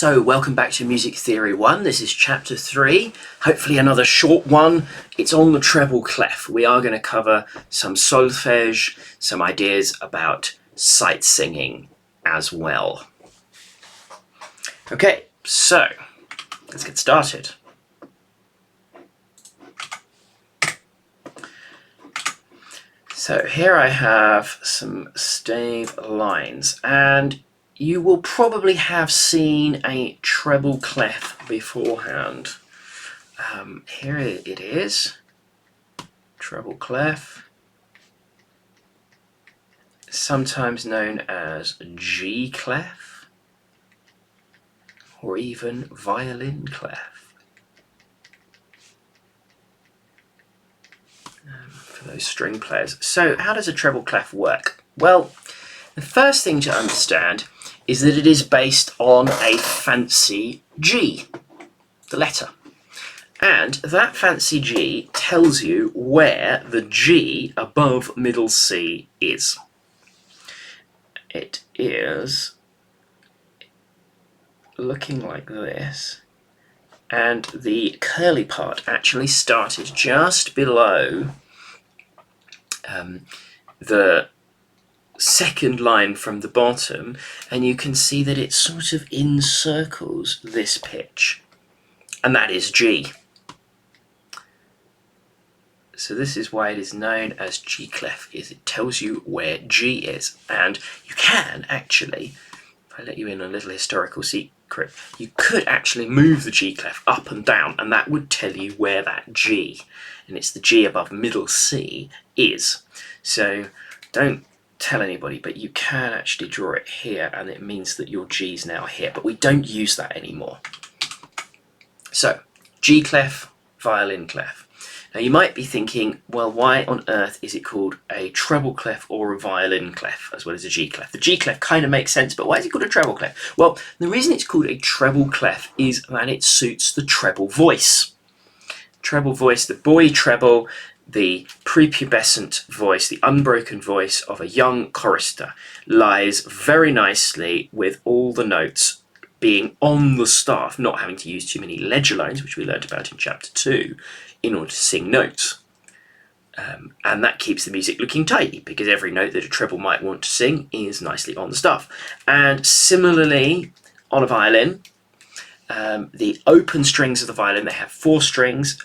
So welcome back to Music Theory 1. This is chapter 3, hopefully another short one. It's on the treble clef. We are going to cover some solfège, some ideas about sight singing as well. Okay, so let's get started. So here I have some stave lines, and you will probably have seen a treble clef beforehand. Here it is, treble clef, sometimes known as G clef or even violin clef. For those string players. So how does a treble clef work? Well, the first thing to understand is that it is based on a fancy G, the letter. And that fancy G tells you where the G above middle C is. It is looking like this, and the curly part actually started just below the second line from the bottom, and you can see that it sort of encircles this pitch, and that is G. So this is why it is known as G clef, is it tells you where G is. And you can actually, if I let you in a little historical secret, you could actually move the G clef up and down, and that would tell you where that G, and it's the G above middle C, is. So don't tell anybody, but you can actually draw it here, and it means that your G is now here, but we don't use that anymore. So G clef, violin clef. Now you might be thinking, well, why on earth is it called a treble clef or a violin clef as well as a G clef? The G clef kind of makes sense, but why is it called a treble clef? Well, the reason it's called a treble clef is that it suits the treble voice. Treble voice, the boy treble, the prepubescent voice, the unbroken voice of a young chorister, lies very nicely with all the notes being on the staff, not having to use too many ledger lines, which we learned about in chapter 2, in order to sing notes. And that keeps the music looking tidy, because every note that a treble might want to sing is nicely on the staff. And similarly, on a violin, the open strings of the violin, they have 4 strings.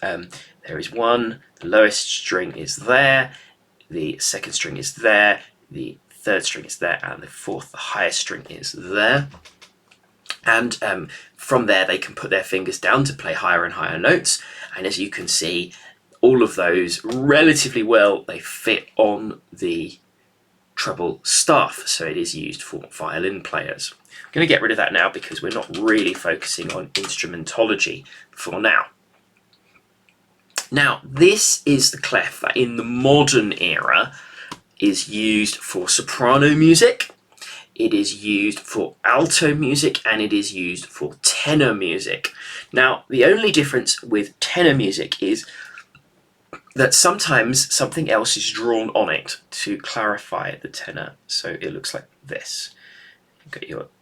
There is one, the lowest string is there, the second string is there, the third string is there, and the fourth, the highest string, is there. And from there they can put their fingers down to play higher and higher notes, and as you can see, all of those relatively well, they fit on the treble staff, so it is used for violin players. I'm going to get rid of that now because we're not really focusing on instrumentology for now. Now, this is the clef that in the modern era is used for soprano music, it is used for alto music, and it is used for tenor music. Now, the only difference with tenor music is that sometimes something else is drawn on it to clarify the tenor. So it looks like this.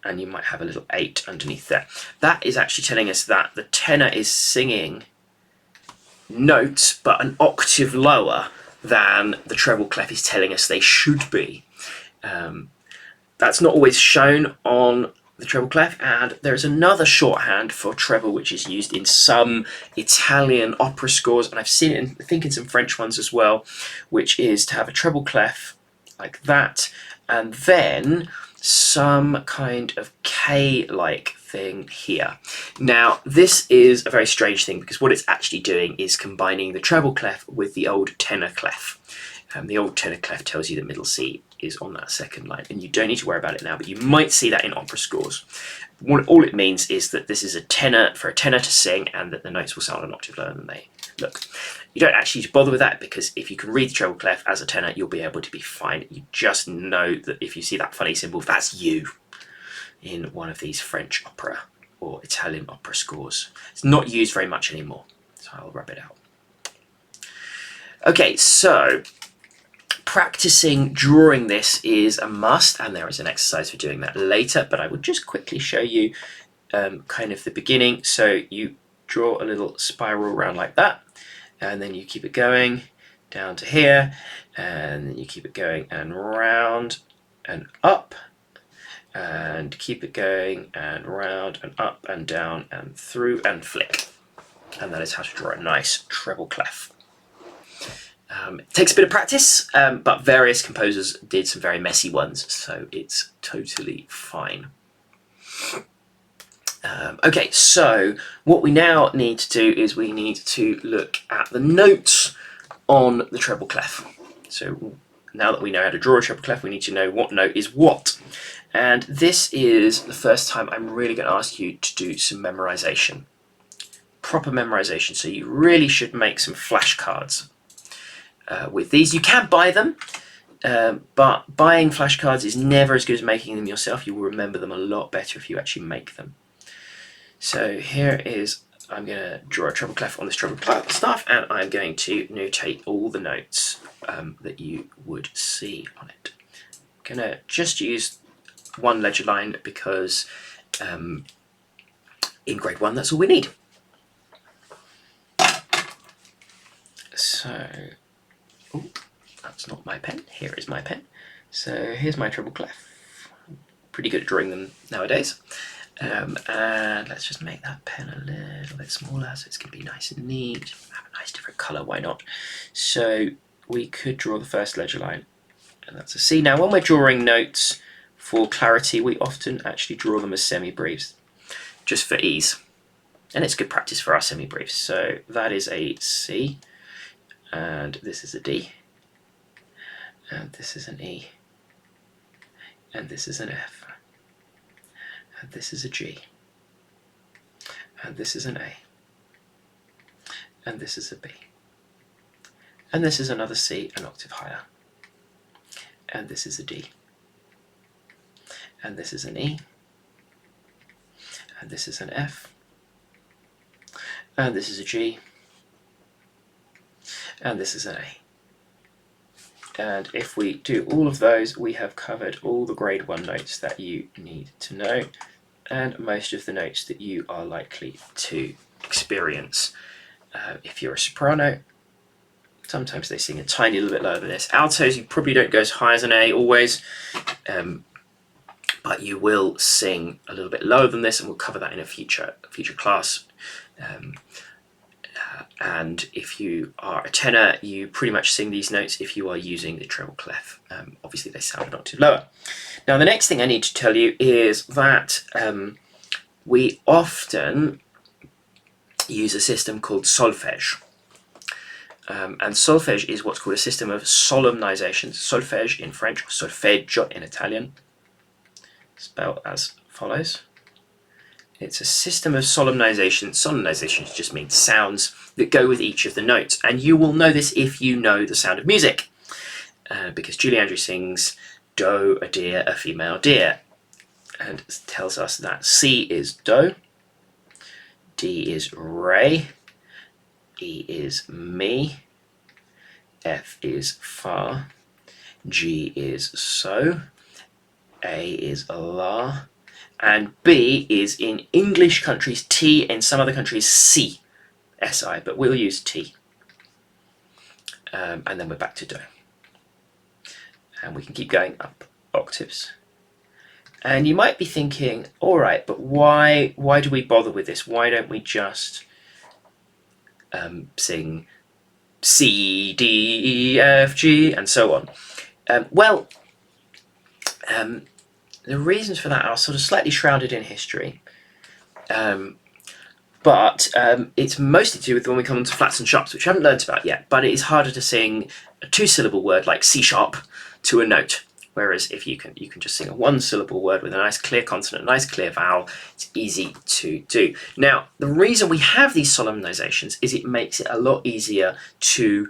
And you might have a little 8 underneath there. That is actually telling us that the tenor is singing notes, but an octave lower than the treble clef is telling us they should be. That's not always shown on the treble clef, and there's another shorthand for treble which is used in some Italian opera scores, and I've seen it I think in some French ones as well, which is to have a treble clef like that, and then some kind of K-like thing here. Now, this is a very strange thing, because what it's actually doing is combining the treble clef with the old tenor clef. The old tenor clef tells you the middle C is on that second line, and you don't need to worry about it now, but you might see that in opera scores. All it means is that this is a tenor for a tenor to sing, and that the notes will sound an octave lower than they look. You don't actually need to bother with that, because if you can read the treble clef as a tenor, you'll be able to be fine. You just know that if you see that funny symbol, that's you in one of these French opera or Italian opera scores. It's not used very much anymore, so I'll rub it out. Okay, so practicing drawing this is a must, and there is an exercise for doing that later, but I will just quickly show you kind of the beginning. So you draw a little spiral around like that, and then you keep it going down to here, and then you keep it going and round and up, and keep it going and round and up and down and through and flick. And that is how to draw a nice treble clef. It takes a bit of practice, but various composers did some very messy ones, so it's totally fine. Okay, so what we now need to do is we need to look at the notes on the treble clef. So now that we know how to draw a treble clef, we need to know what note is what. And this is the first time I'm really going to ask you to do some memorization. Proper memorization, so you really should make some flashcards with these. You can buy them, but buying flashcards is never as good as making them yourself. You will remember them a lot better if you actually make them. So here is, I'm going to draw a treble clef on this treble clef staff, and I'm going to notate all the notes that you would see on it. I'm going to just use one ledger line because in grade 1 that's all we need. So, oh, that's not my pen. Here is my pen. So here's my treble clef. Pretty good at drawing them nowadays. And let's just make that pen a little bit smaller so it's going to be nice and neat. Have a nice different colour, why not? So we could draw the first ledger line, and that's a C. Now when we're drawing notes for clarity, we often actually draw them as semi-briefs, just for ease. And it's good practice for our semi-briefs. So that is a C, and this is a D, and this is an E, and this is an F, and this is a G, and this is an A, and this is a B, and this is another C an octave higher, and this is a D, and this is an E, and this is an F, and this is a G, and this is an A. And if we do all of those, we have covered all the grade 1 notes that you need to know, and most of the notes that you are likely to experience. If you're a soprano, sometimes they sing a tiny little bit lower than this. Altos, you probably don't go as high as an A always, but you will sing a little bit lower than this, and we'll cover that in a future class. And if you are a tenor, you pretty much sing these notes if you are using the treble clef. Obviously they sound an octave lower. Now the next thing I need to tell you is that we often use a system called solfège. And solfège is what's called a system of solemnizations. Solfège in French, solfeggio in Italian, spelled as follows. It's a system of solemnization. Solemnizations just means sounds that go with each of the notes. And you will know this if you know The Sound of Music. Because Julie Andrews sings Do, a deer, a female deer. And it tells us that C is Do, D is Re, E is Mi, F is Fa, G is So, A is La, and B is in English countries T, in some other countries C, S-I, but we'll use T. And then we're back to Do. And we can keep going up octaves. And you might be thinking, all right, but why do we bother with this? Why don't we just sing C, D, E, F, G, and so on? The reasons for that are sort of slightly shrouded in history, but it's mostly to do with when we come on to flats and sharps, which I haven't learnt about yet, but it is harder to sing a 2-syllable word like C sharp to a note, whereas if you can just sing a 1-syllable word with a nice clear consonant, a nice clear vowel, it's easy to do. Now, the reason we have these solemnizations is it makes it a lot easier to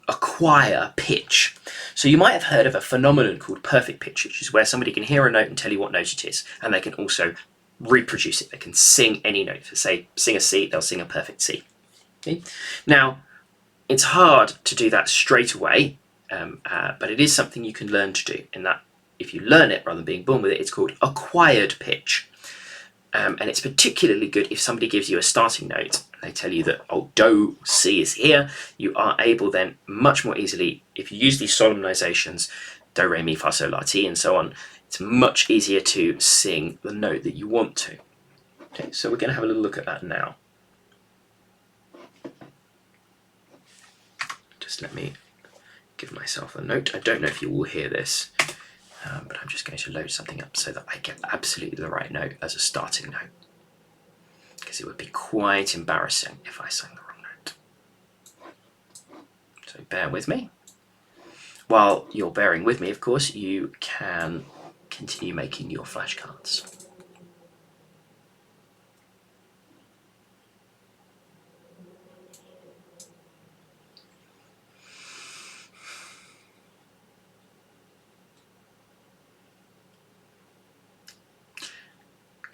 acquire pitch. So you might have heard of a phenomenon called perfect pitch, which is where somebody can hear a note and tell you what note it is, and they can also reproduce it. They can sing any note. So say, sing a C, they'll sing a perfect C. Okay? Now, it's hard to do that straight away, but it is something you can learn to do, in that if you learn it rather than being born with it, it's called acquired pitch. And it's particularly good if somebody gives you a starting note and they tell you that, oh, do, C is here. You are able then much more easily, if you use these solemnizations, do, re, mi, fa, sol, la, ti, and so on, it's much easier to sing the note that you want to. Okay, so we're going to have a little look at that now. Just let me give myself a note. I don't know if you will hear this, but I'm just going to load something up so that I get absolutely the right note as a starting note, because it would be quite embarrassing if I sang the wrong note. So bear with me. While you're bearing with me, of course, you can continue making your flashcards.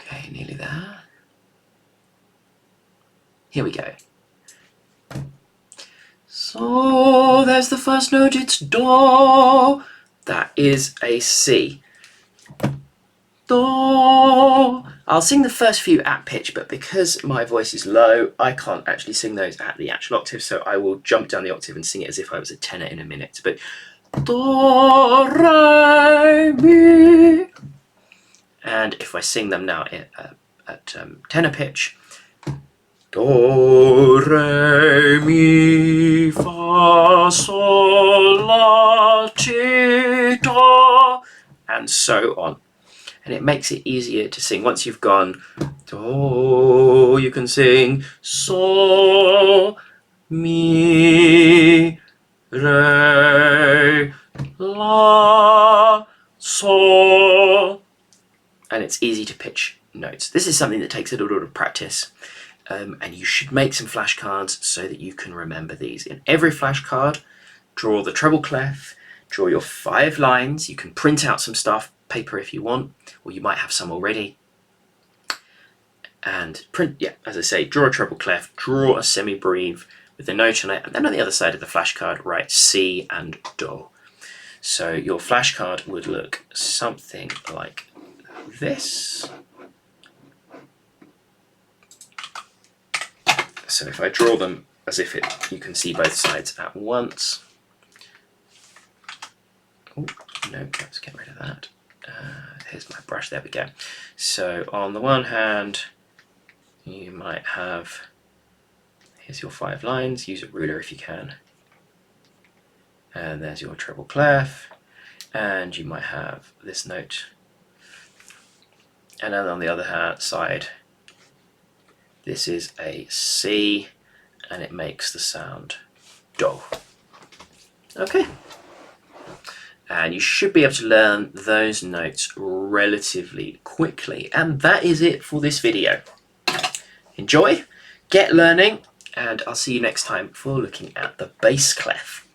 Okay, nearly there. Here we go. So there's the first note, it's do. That is a C. Do. I'll sing the first few at pitch, but because my voice is low, I can't actually sing those at the actual octave, so I will jump down the octave and sing it as if I was a tenor in a minute. But do, re, mi. And if I sing them now at tenor pitch, do, re, mi, fa, sol, la, ti, do, and so on. And it makes it easier to sing. Once you've gone do, you can sing sol, mi, re, la, sol, and it's easy to pitch notes. This is something that takes a little bit of practice, and you should make some flashcards so that you can remember these. In every flashcard, draw the treble clef, draw your 5 lines. You can print out some stuff, paper if you want, or you might have some already. And print, yeah, as I say, draw a treble clef, draw a semi-breve with the note on it, and then on the other side of the flashcard, write C and do. So your flashcard would look something like this. So if I draw them as if you can see both sides at once. Oh, no, let's get rid of that. Here's my brush, there we go. So on the one hand, you might have, here's your 5 lines, use a ruler if you can. And there's your treble clef, and you might have this note. And then on the other side, this is a C, and it makes the sound do. Okay. And you should be able to learn those notes relatively quickly. And that is it for this video. Enjoy, get learning, and I'll see you next time for looking at the bass clef.